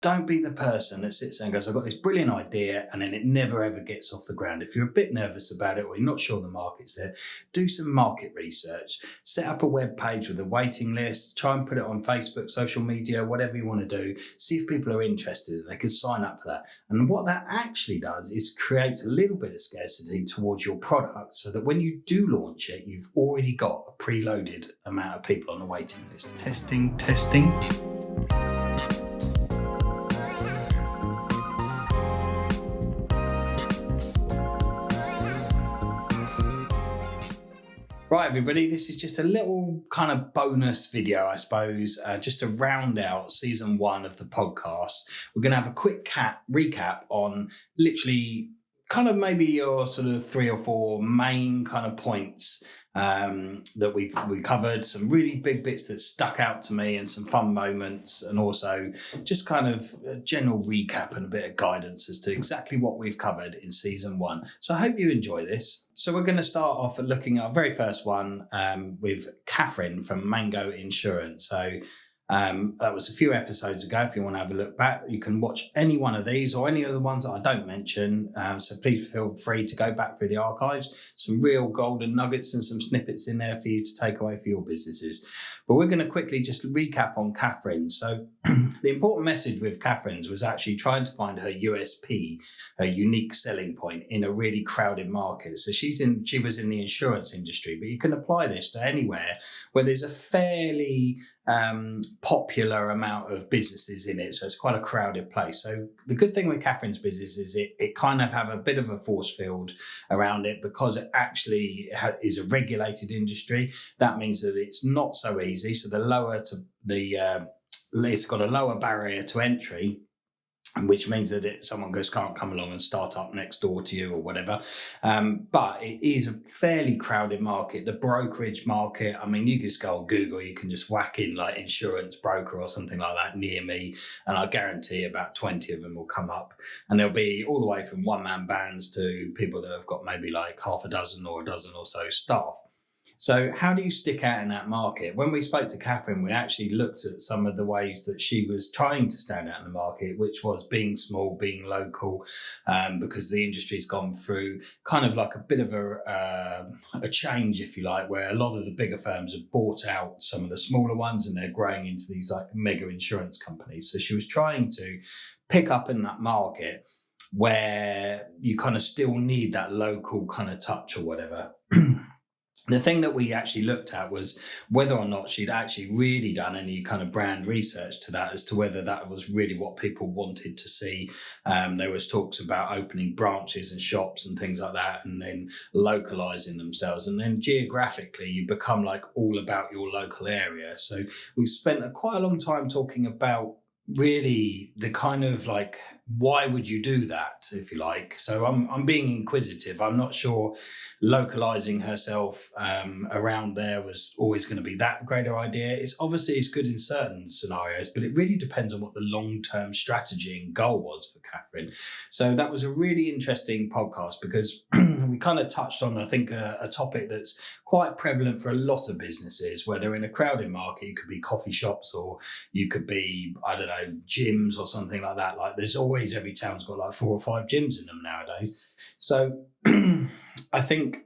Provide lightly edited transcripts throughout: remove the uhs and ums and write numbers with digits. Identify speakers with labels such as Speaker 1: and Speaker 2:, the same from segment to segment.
Speaker 1: don't be the person that sits there and goes, I've got this brilliant idea, and then it never ever gets off the ground. If you're a bit nervous about it or you're not sure the market's there, do some market research. Set up a web page with a waiting list, try and put it on Facebook, social media, whatever you want to do. See if people are interested. They can sign up for that. And what that actually does is create a little bit of scarcity towards your product so that when you do launch it, you've already got a preloaded amount of people on the waiting list. Testing. Right, everybody, this is just a little kind of bonus video, I suppose, just to round out season 1 of the podcast. We're going to have a quick recap on literally kind of maybe your sort of 3 or 4 main kind of points that we covered, some really big bits that stuck out to me and some fun moments, and also just kind of a general recap and a bit of guidance as to exactly what we've covered in season 1. So I hope you enjoy this. So we're going to start off at looking at our very first one with Catherine from Mango Insurance. So that was a few episodes ago. If you want to have a look back, you can watch any one of these or any of the ones that I don't mention. So please feel free to go back through the archives. Some real golden nuggets and some snippets in there for you to take away for your businesses. But we're going to quickly just recap on Catherine. So the important message with Catherine's was actually trying to find her USP, her unique selling point in a really crowded market. So she was in the insurance industry, but you can apply this to anywhere where there's a fairly popular amount of businesses in it, so it's quite a crowded place. So the good thing with Catherine's business is it kind of have a bit of a force field around it because it actually is a regulated industry. That means that it's not so easy. So it's got a lower barrier to entry, which means that someone can't come along and start up next door to you or whatever. But it is a fairly crowded market. The brokerage market, I mean, you just go on Google, you can just whack in like insurance broker or something like that near me, and I guarantee about 20 of them will come up. And there'll be all the way from one-man bands to people that have got maybe like half a dozen or a dozen or so staff. So how do you stick out in that market? When we spoke to Catherine, we actually looked at some of the ways that she was trying to stand out in the market, which was being small, being local, because the industry's gone through kind of like a bit of a change, if you like, where a lot of the bigger firms have bought out some of the smaller ones and they're growing into these like mega insurance companies. So she was trying to pick up in that market where you kind of still need that local kind of touch or whatever. The thing that we actually looked at was whether or not she'd actually really done any kind of brand research to that as to whether that was really what people wanted to see. There was talks about opening branches and shops and things like that, and then localizing themselves. And then geographically, you become like all about your local area. So we spent quite a long time talking about really the kind of like, why would you do that, if you like? So I'm being inquisitive. I'm not sure localizing herself around there was always going to be that great an idea. It's good in certain scenarios, but it really depends on what the long-term strategy and goal was for Catherine. So that was a really interesting podcast because we kind of touched on, I think, a topic that's quite prevalent for a lot of businesses where they're in a crowded market. You could be coffee shops or you could be, I don't know, gyms or something like that. Like there's always, every town's got like 4 or 5 gyms in them nowadays. So I think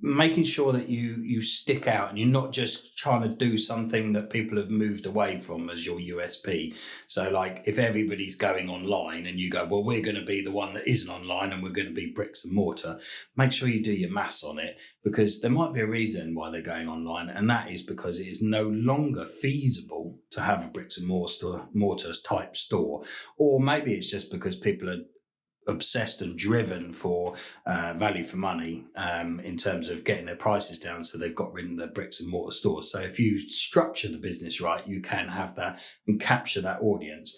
Speaker 1: making sure that you stick out and you're not just trying to do something that people have moved away from as your USP. So like if everybody's going online and you go, well, we're going to be the one that isn't online and we're going to be bricks and mortar, make sure you do your maths on it, because there might be a reason why they're going online, and that is because it is no longer feasible to have a bricks and mortars type store. Or maybe it's just because people are obsessed and driven for value for money in terms of getting their prices down, so they've got rid of their bricks and mortar stores. So if you structure the business right, you can have that and capture that audience.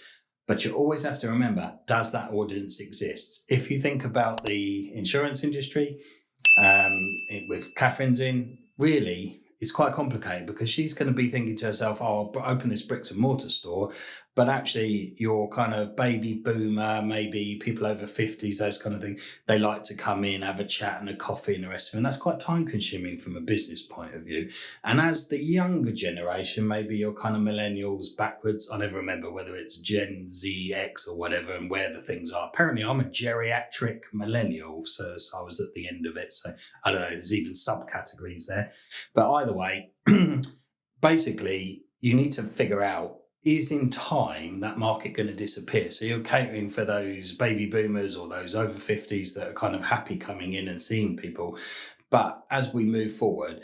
Speaker 1: But you always have to remember, does that audience exist? If you think about the insurance industry, with Catherine's in, really, it's quite complicated because she's going to be thinking to herself, oh, I'll open this bricks and mortar store, but actually your kind of baby boomer, maybe people over 50s, those kind of things, they like to come in, have a chat and a coffee and the rest of it. And that's quite time consuming from a business point of view. And as the younger generation, maybe your kind of millennials backwards, I never remember whether it's Gen Z, X or whatever, and where the things are. Apparently I'm a geriatric millennial, so I was at the end of it. So I don't know, there's even subcategories there. But either way, basically you need to figure out, is in time that market going to disappear? So you're catering for those baby boomers or those over 50s that are kind of happy coming in and seeing people. But as we move forward,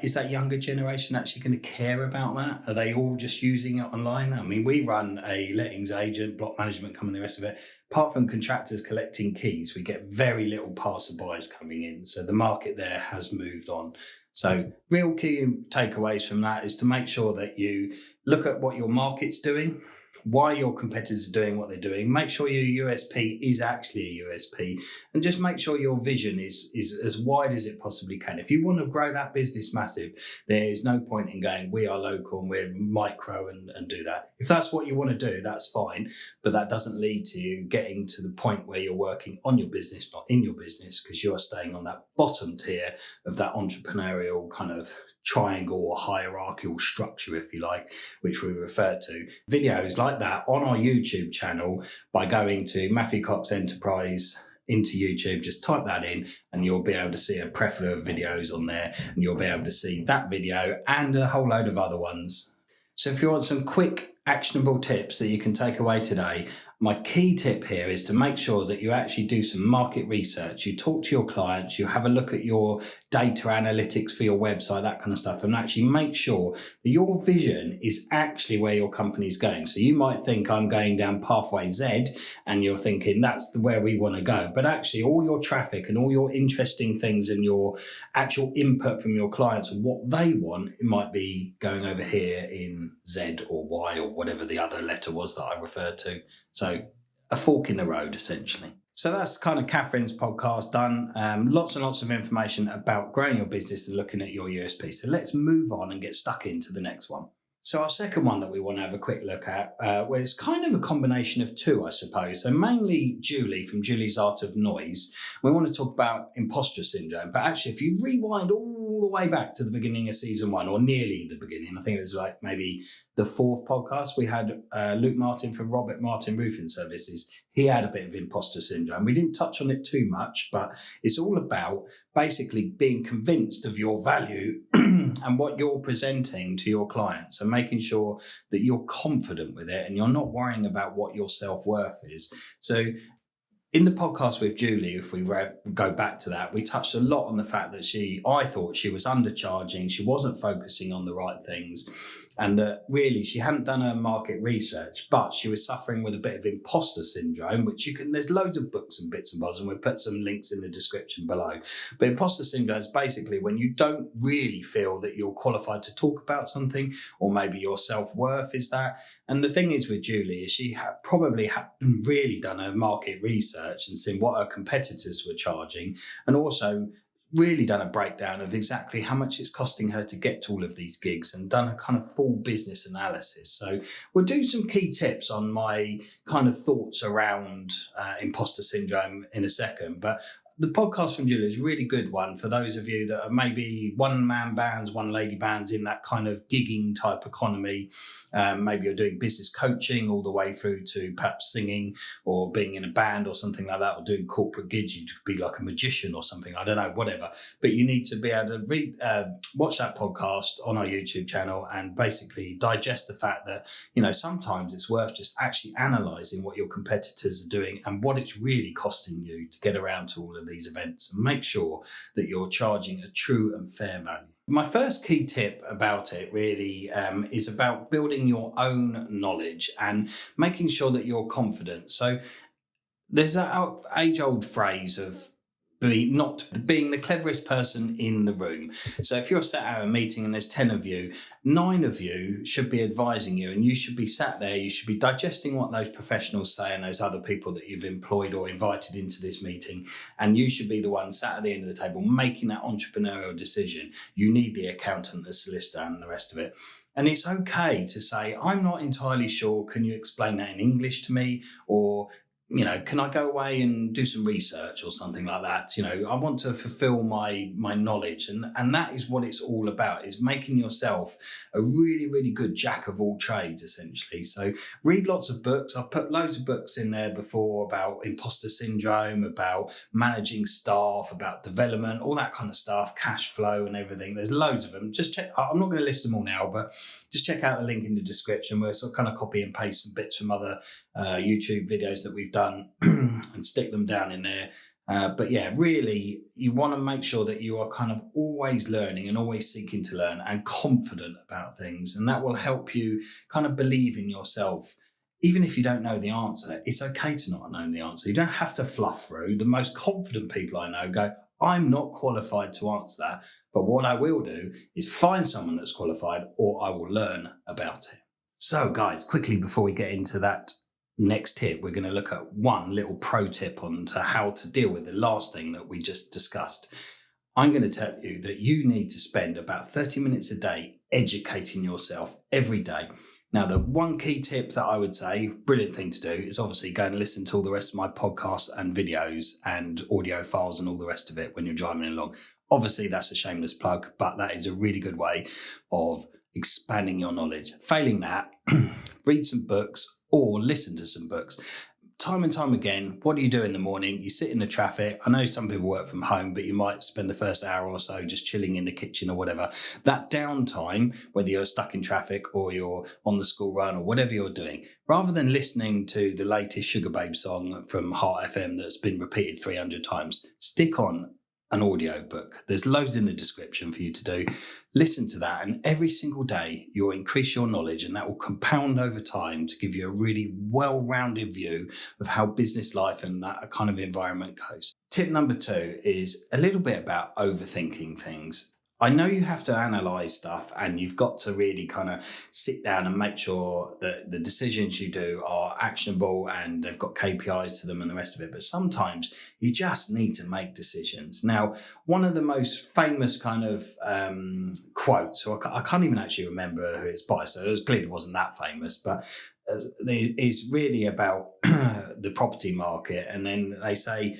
Speaker 1: is that younger generation actually going to care about that? Are they all just using it online? I mean, we run a lettings agent, block management company, the rest of it. Apart from contractors collecting keys, we get very little passerbys coming in. So the market there has moved on. So real key takeaways from that is to make sure that you look at what your market's doing, why your competitors are doing what they're doing, make sure your USP is actually a USP, and just make sure your vision is as wide as it possibly can. If you want to grow that business massive, there is no point in going, we are local and we're micro and do that. If that's what you want to do, that's fine, but that doesn't lead to you getting to the point where you're working on your business, not in your business, because you're staying on that bottom tier of that entrepreneurial kind of triangle or hierarchical structure, if you like, which we refer to. Videos like that on our YouTube channel by going to Matthew Cox Enterprise into YouTube, just type that in and you'll be able to see a plethora of videos on there, and you'll be able to see that video and a whole load of other ones. So if you want some quick actionable tips that you can take away today, my key tip here is to make sure that you actually do some market research. You talk to your clients, you have a look at your data analytics for your website, that kind of stuff, and actually make sure that your vision is actually where your company's going. So you might think, I'm going down pathway Z, and you're thinking that's where we want to go. But actually all your traffic and all your interesting things and your actual input from your clients and what they want, it might be going over here in Z or Y or whatever the other letter was that I referred to. So a fork in the road, essentially. So that's kind of Catherine's podcast done. Lots and lots of information about growing your business and looking at your USP. So let's move on and get stuck into the next one. So our second one that we want to have a quick look at, well, it's kind of a combination of two, I suppose. So mainly Julie from Julie's Art of Noise. We want to talk about imposter syndrome. But actually, if you rewind all the way back to the beginning of season one, or nearly the beginning, I think it was like maybe the fourth podcast, we had Luke Martin from Robert Martin Roofing Services. He had a bit of imposter syndrome. We didn't touch on it too much, but it's all about basically being convinced of your value and what you're presenting to your clients, and making sure that you're confident with it and you're not worrying about what your self-worth is. So in the podcast with Julie, if we go back to that, we touched a lot on the fact that I thought she was undercharging, she wasn't focusing on the right things, and that really she hadn't done her market research, but she was suffering with a bit of imposter syndrome, which there's loads of books and bits and bobs, and we'll put some links in the description below. But imposter syndrome is basically when you don't really feel that you're qualified to talk about something, or maybe your self-worth is that. And the thing is with Julie is she probably hadn't really done her market research and seen what her competitors were charging, and also really done a breakdown of exactly how much it's costing her to get to all of these gigs, and done a kind of full business analysis. So we'll do some key tips on my kind of thoughts around imposter syndrome in a second. But the podcast from Julia is a really good one for those of you that are maybe one-man bands, one-lady bands in that kind of gigging type economy. Maybe you're doing business coaching all the way through to perhaps singing or being in a band or something like that, or doing corporate gigs. You'd be like a magician or something, I don't know, whatever. But you need to be able to watch that podcast on our YouTube channel and basically digest the fact that, sometimes it's worth just actually analysing what your competitors are doing and what it's really costing you to get around to all of these events, and make sure that you're charging a true and fair value. My first key tip about it really is about building your own knowledge and making sure that you're confident. So there's that age-old phrase of not being the cleverest person in the room. So if you're sat at a meeting and there's 10 of you, 9 of you should be advising you, and you should be sat there, you should be digesting what those professionals say and those other people that you've employed or invited into this meeting, and you should be the one sat at the end of the table making that entrepreneurial decision. You need the accountant, the solicitor, and the rest of it. And it's okay to say, I'm not entirely sure, can you explain that in English to me? Or can I go away and do some research or something like that? I want to fulfill my knowledge. And that is what it's all about, is making yourself a really, really good jack of all trades, essentially. So read lots of books. I've put loads of books in there before about imposter syndrome, about managing staff, about development, all that kind of stuff, cash flow and everything. There's loads of them. Just check. I'm not going to list them all now, but just check out the link in the description where I sort of kind of copy and paste some bits from other YouTube videos that we've done and stick them down in there. But yeah, really, you want to make sure that you are kind of always learning and always seeking to learn and confident about things. And that will help you kind of believe in yourself. Even if you don't know the answer, it's okay to not know the answer. You don't have to fluff through. The most confident people I know go, I'm not qualified to answer that. But what I will do is find someone that's qualified, or I will learn about it. So guys, quickly before we get into that next tip, we're going to look at one little pro tip on to how to deal with the last thing that we just discussed. I'm going to tell you that you need to spend about 30 minutes a day educating yourself every day. Now, the one key tip that I would say, brilliant thing to do, is obviously go and listen to all the rest of my podcasts and videos and audio files and all the rest of it when you're driving along. Obviously, that's a shameless plug, but that is a really good way of expanding your knowledge. Failing that, read some books or listen to some books. Time and time again, what do you do in the morning? You sit in the traffic. I know some people work from home, but you might spend the first hour or so just chilling in the kitchen or whatever. That downtime, whether you're stuck in traffic or you're on the school run or whatever you're doing, rather than listening to the latest Sugar Babe song from Heart FM that's been repeated 300 times, stick on an audio book. There's loads in the description for you to do. Listen to that, and every single day you'll increase your knowledge, and that will compound over time to give you a really well-rounded view of how business life and that kind of environment goes. Tip number 2 is a little bit about overthinking things. I know you have to analyze stuff, and you've got to really kind of sit down and make sure that the decisions you do are actionable and they've got KPIs to them and the rest of it. But sometimes you just need to make decisions. Now, one of the most famous kind of quotes, so I can't even actually remember who it's by, so it clearly wasn't that famous, but is really about the property market. And then they say,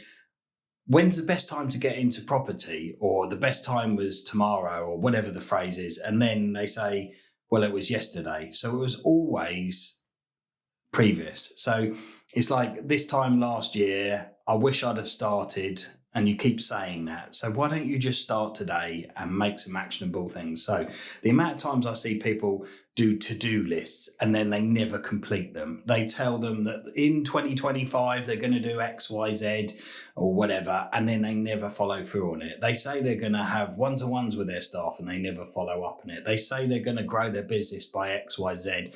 Speaker 1: when's the best time to get into property? Or the best time was tomorrow, or whatever the phrase is. And then they say, well, it was yesterday. So it was always previous. So it's like this time last year, I wish I'd have started, and you keep saying that. So why don't you just start today and make some actionable things? So the amount of times I see people do to-do lists and then they never complete them. They tell them that in 2025, they're going to do X, Y, Z or whatever, and then they never follow through on it. They say they're going to have one-to-ones with their staff and they never follow up on it. They say they're going to grow their business by X, Y, Z,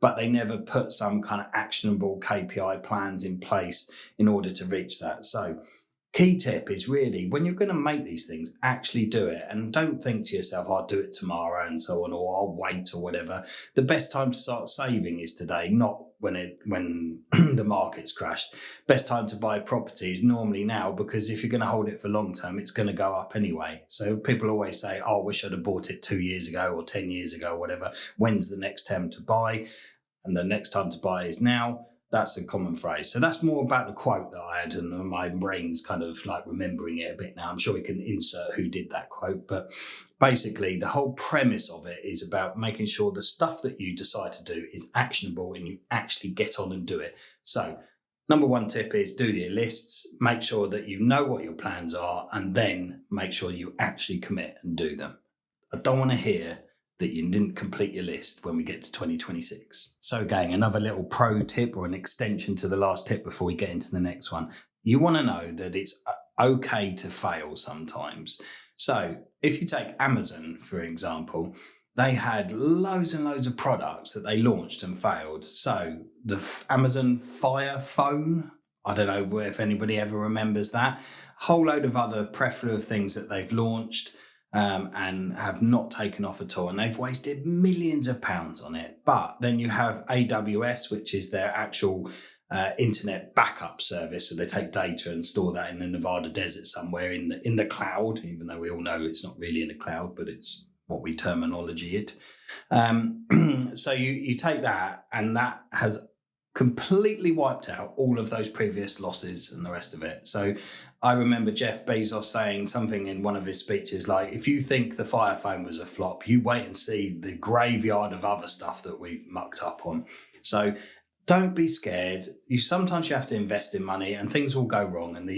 Speaker 1: but they never put some kind of actionable KPI plans in place in order to reach that. So key tip is really, when you're going to make these things, actually do it, and don't think to yourself, I'll do it tomorrow and so on, or I'll wait or whatever. The best time to start saving is today, not when the market's crashed. Best time to buy property is normally now, because if you're going to hold it for long term, it's going to go up anyway. So people always say, oh, I wish I'd have bought it 2 years ago or 10 years ago, or whatever. When's the next time to buy? And the next time to buy is now. That's a common phrase. So that's more about the quote that I had, and my brain's kind of like remembering it a bit now. I'm sure we can insert who did that quote, but basically the whole premise of it is about making sure the stuff that you decide to do is actionable and you actually get on and do it. So number 1 tip is do your lists, make sure that you know what your plans are, and then make sure you actually commit and do them. I don't want to hear that you didn't complete your list when we get to 2026. So gang, another little pro tip or an extension to the last tip before we get into the next one. You want to know that it's okay to fail sometimes. So if you take Amazon, for example, they had loads and loads of products that they launched and failed. So the Amazon Fire phone, I don't know if anybody ever remembers that. Whole load of other plethora of things that they've launched and have not taken off at all. And they've wasted millions of pounds on it. But then you have AWS, which is their actual internet backup service. So they take data and store that in the Nevada desert somewhere in the cloud, even though we all know it's not really in the cloud, but it's what we terminology it. So you take that, and that has completely wiped out all of those previous losses and the rest of it. So I remember Jeff Bezos saying something in one of his speeches like, if you think the Fire Phone was a flop, you wait and see the graveyard of other stuff that we've mucked up on. So don't be scared. Sometimes you have to invest in money, and things will go wrong, and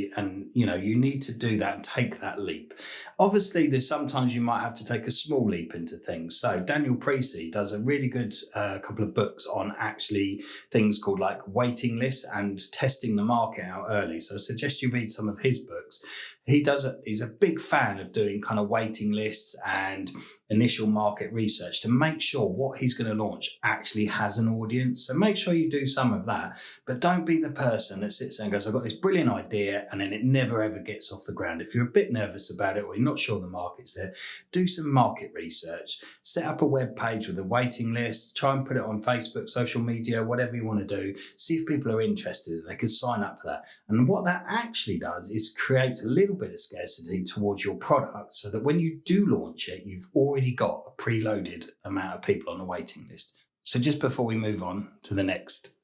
Speaker 1: you need to do that and take that leap. Obviously, there's sometimes you might have to take a small leap into things. So Daniel Precy does a really good couple of books on actually things called like waiting lists and testing the market out early. So I suggest you read some of his books. He's a big fan of doing kind of waiting lists and initial market research to make sure what he's going to launch actually has an audience. So make sure you do some of that, but don't be the person that sits there and goes, I've got this brilliant idea, and then it never ever gets off the ground. If you're a bit nervous about it or you're not sure the market's there, do some market research, set up a web page with a waiting list, try and put it on Facebook, social media, whatever you want to do, see if people are interested, they can sign up for that. And what that actually does is create a little bit of scarcity towards your product, so that when you do launch it, you've already got a preloaded amount of people on the waiting list. So just before we move on to the next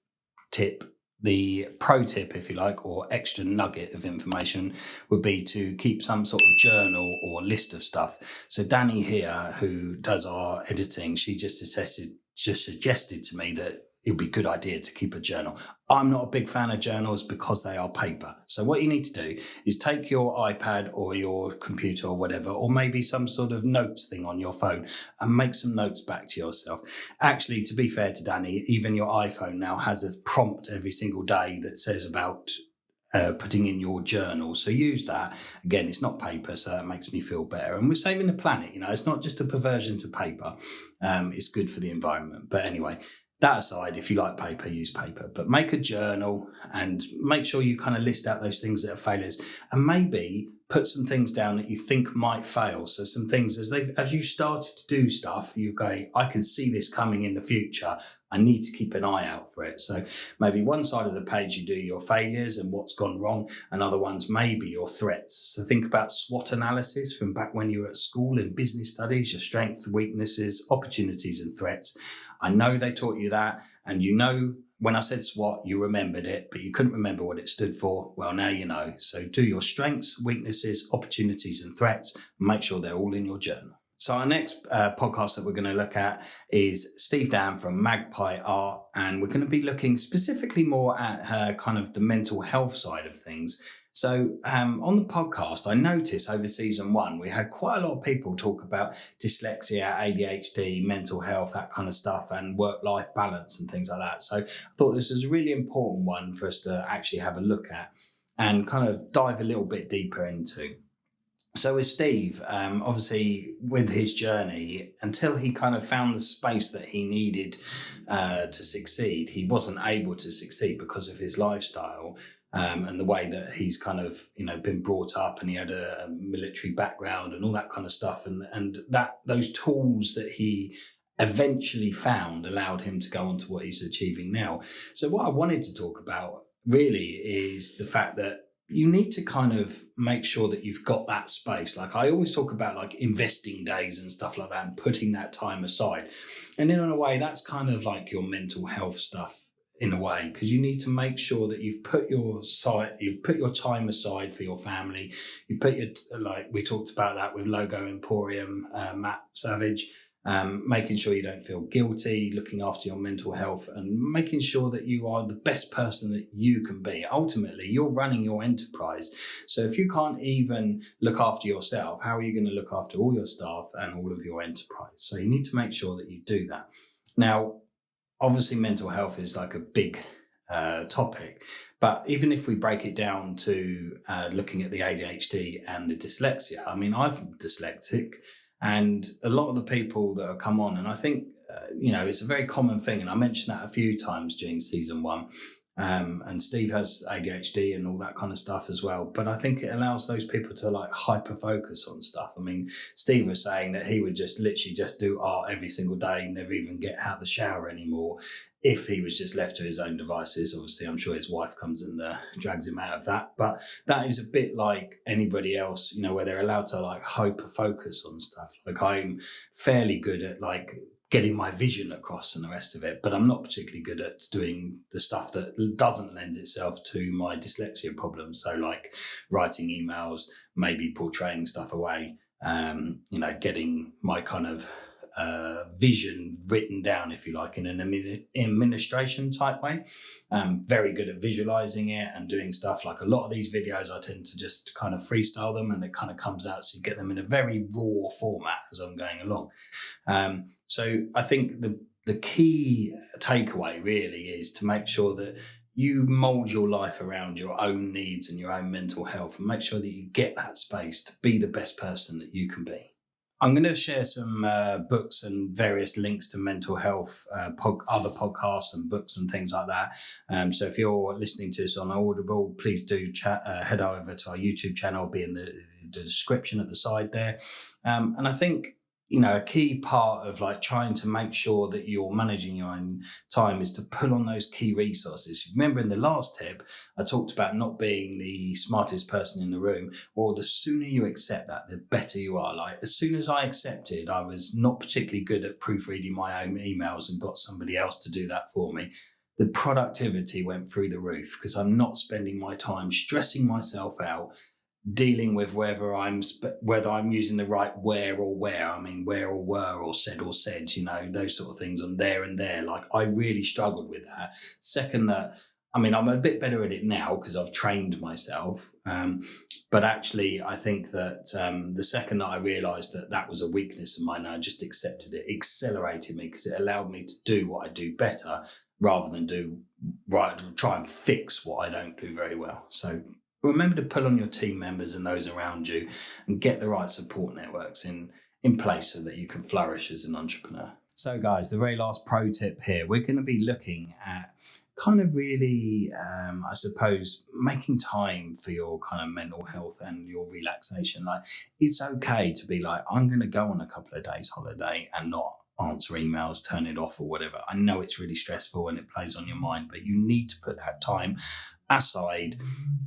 Speaker 1: tip, the pro tip, if you like, or extra nugget of information would be to keep some sort of journal or list of stuff. So Danny here, who does our editing, she just suggested to me that it would be a good idea to keep a journal. I'm not a big fan of journals because they are paper. So what you need to do is take your iPad or your computer or whatever, or maybe some sort of notes thing on your phone, and make some notes back to yourself. Actually, to be fair to Danny, even your iPhone now has a prompt every single day that says about putting in your journal. So use that. Again, it's not paper, so that makes me feel better. And we're saving the planet. It's not just a perversion to paper. It's good for the environment. But anyway, that aside, if you like paper, use paper, but make a journal and make sure you kind of list out those things that are failures, and maybe put some things down that you think might fail. So some things as you started to do stuff, you go, I can see this coming in the future. I need to keep an eye out for it. So maybe one side of the page you do your failures and what's gone wrong, and other ones maybe your threats. So think about SWOT analysis from back when you were at school in business studies, your strengths, weaknesses, opportunities and threats. I know they taught you that, and when I said SWOT, you remembered it, but you couldn't remember what it stood for. Well, now you know. So do your strengths, weaknesses, opportunities and threats, and make sure they're all in your journal. So our next podcast that we're going to look at is Steve Dam from Magpie Art, and we're going to be looking specifically more at kind of the mental health side of things. So on the podcast, I noticed over season 1, we had quite a lot of people talk about dyslexia, ADHD, mental health, that kind of stuff, and work-life balance and things like that. So I thought this was a really important one for us to actually have a look at and kind of dive a little bit deeper into. So with Steve, obviously with his journey, until he kind of found the space that he needed to succeed, he wasn't able to succeed because of his lifestyle. And the way that he's kind of, been brought up, and he had a military background and all that kind of stuff. And that those tools that he eventually found allowed him to go on to what he's achieving now. So what I wanted to talk about really is the fact that you need to kind of make sure that you've got that space. Like I always talk about like investing days and stuff like that, and putting that time aside. And in a way, that's kind of like your mental health stuff in a way, because you need to make sure that you've put your time aside for your family. You put like we talked about that with Logo Emporium, Matt Savage, making sure you don't feel guilty, looking after your mental health, and making sure that you are the best person that you can be. Ultimately, you're running your enterprise. So if you can't even look after yourself, how are you going to look after all your staff and all of your enterprise? So you need to make sure that you do that. Now, obviously, mental health is like a big topic, but even if we break it down to looking at the ADHD and the dyslexia, I mean, I'm dyslexic, and a lot of the people that have come on, and I think, it's a very common thing, and I mentioned that a few times during season 1, And Steve has ADHD and all that kind of stuff as well. But I think it allows those people to like hyper focus on stuff. I mean, Steve was saying that he would just literally just do art every single day, never even get out of the shower anymore if he was just left to his own devices. Obviously, I'm sure his wife comes and drags him out of that. But that is a bit like anybody else, you know, where they're allowed to like hyper focus on stuff. Like I'm fairly good at like getting my vision across and the rest of it, but I'm not particularly good at doing the stuff that doesn't lend itself to my dyslexia problems. So like writing emails, maybe portraying stuff away, you know, getting my kind of vision written down, if you like, in an administration type way. Very good at visualizing it and doing stuff. Like a lot of these videos, I tend to just kind of freestyle them and it kind of comes out. So you get them in a very raw format as I'm going along. So I think the key takeaway really is to make sure that you mold your life around your own needs and your own mental health, and make sure that you get that space to be the best person that you can be. I'm going to share some books and various links to mental health, other podcasts and books and things like that. So if you're listening to this on Audible, please do head over to our YouTube channel, be in the description at the side there. And I think, you know, a key part of like trying to make sure that you're managing your own time is to pull on those key resources. Remember in the last tip, I talked about not being the smartest person in the room. Well, the sooner you accept that, the better you are. Like as soon as I accepted I was not particularly good at proofreading my own emails and got somebody else to do that for me, the productivity went through the roof, because I'm not spending my time stressing myself out dealing with whether I'm using the right where or where. I mean, where or were or said, you know, those sort of things on there and there. Like I really struggled with that. Second, that, I mean, I'm a bit better at it now because I've trained myself. But actually, I think that the second that I realised that that was a weakness of mine, I just accepted it, accelerated me, because it allowed me to do what I do better rather than try and fix what I don't do very well. So remember to pull on your team members and those around you and get the right support networks in place so that you can flourish as an entrepreneur. So guys, the very last pro tip here, we're going to be looking at kind of really, I suppose, making time for your kind of mental health and your relaxation. Like it's okay to be like, I'm going to go on a couple of days holiday and not answer emails, turn it off or whatever. I know it's really stressful and it plays on your mind, but you need to put that time aside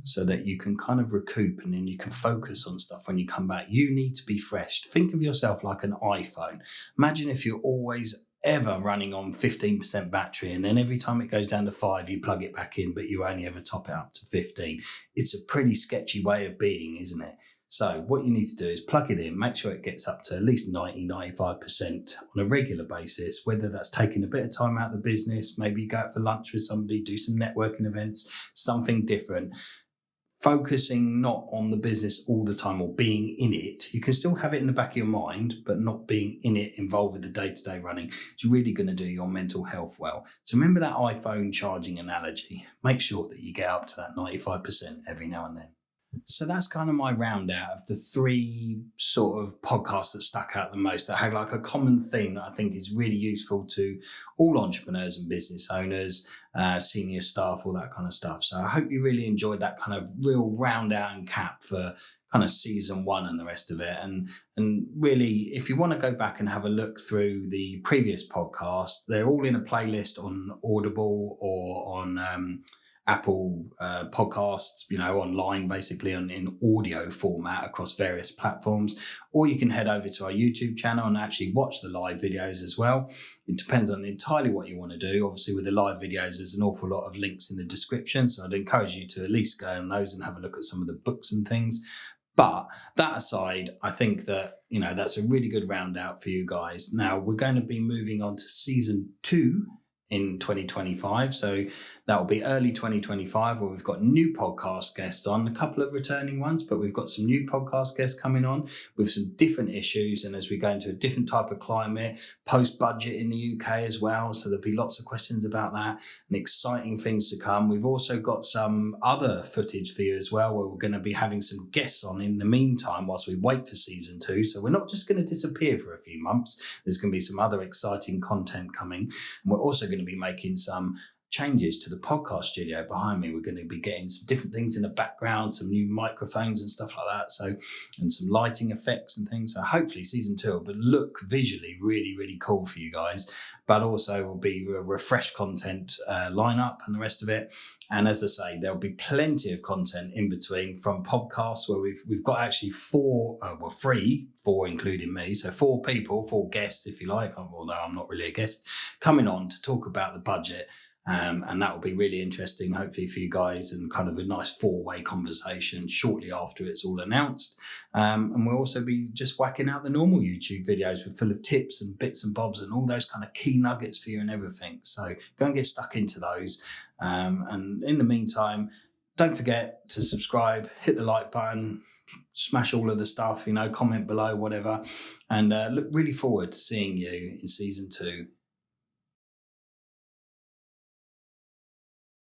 Speaker 1: so that you can kind of recoup and then you can focus on stuff when you come back. You need to be fresh. Think of yourself like an iPhone. Imagine if you're always ever running on 15% battery and then every time it goes down to 5 you plug it back in, but you only ever top it up to 15. It's a pretty sketchy way of being, isn't it? So what you need to do is plug it in, make sure it gets up to at least 90-95% on a regular basis, whether that's taking a bit of time out of the business, maybe you go out for lunch with somebody, do some networking events, something different. Focusing not on the business all the time or being in it. You can still have it in the back of your mind, but not being in it, involved with the day-to-day running, is really going to do your mental health well. So remember that iPhone charging analogy. Make sure that you get up to that 95% every now and then. So that's kind of my round out of the 3 sort of podcasts that stuck out the most, that had like a common theme that I think is really useful to all entrepreneurs and business owners, senior staff, all that kind of stuff. So I hope you really enjoyed that kind of real round out and cap for kind of season 1 and the rest of it. And really, if you want to go back and have a look through the previous podcast, they're all in a playlist on Audible or on Apple podcasts, you know, online, basically in audio format across various platforms, or you can head over to our YouTube channel and actually watch the live videos as well. It depends on entirely what you want to do. Obviously with the live videos, there's an awful lot of links in the description, so I'd encourage you to at least go on those and have a look at some of the books and things. But that aside, I think that, you know, that's a really good round out for you guys. Now we're going to be moving on to season 2 in 2025. So that will be early 2025, where we've got new podcast guests on, a couple of returning ones, but we've got some new podcast guests coming on with some different issues. And as we go into a different type of climate, post-budget in the UK as well. So there'll be lots of questions about that and exciting things to come. We've also got some other footage for you as well, where we're going to be having some guests on in the meantime whilst we wait for season 2. So we're not just going to disappear for a few months. There's going to be some other exciting content coming. And we're also going to be making some changes to the podcast studio behind me. We're going to be getting some different things in the background, some new microphones and stuff like that. So, and some lighting effects and things. So hopefully season 2 will look visually really, really cool for you guys, but also will be a refreshed content lineup and the rest of it. And as I say, there'll be plenty of content in between, from podcasts where we've got actually 4 including me. So 4 people, 4 guests, if you like, although I'm not really a guest, coming on to talk about the budget. And that will be really interesting, hopefully for you guys, and kind of a nice 4-way conversation shortly after it's all announced. And we'll also be just whacking out the normal YouTube videos with full of tips and bits and bobs and all those kind of key nuggets for you and everything. So go and get stuck into those. And in the meantime, don't forget to subscribe, hit the like button, smash all of the stuff, comment below, whatever. And look really forward to seeing you in season 2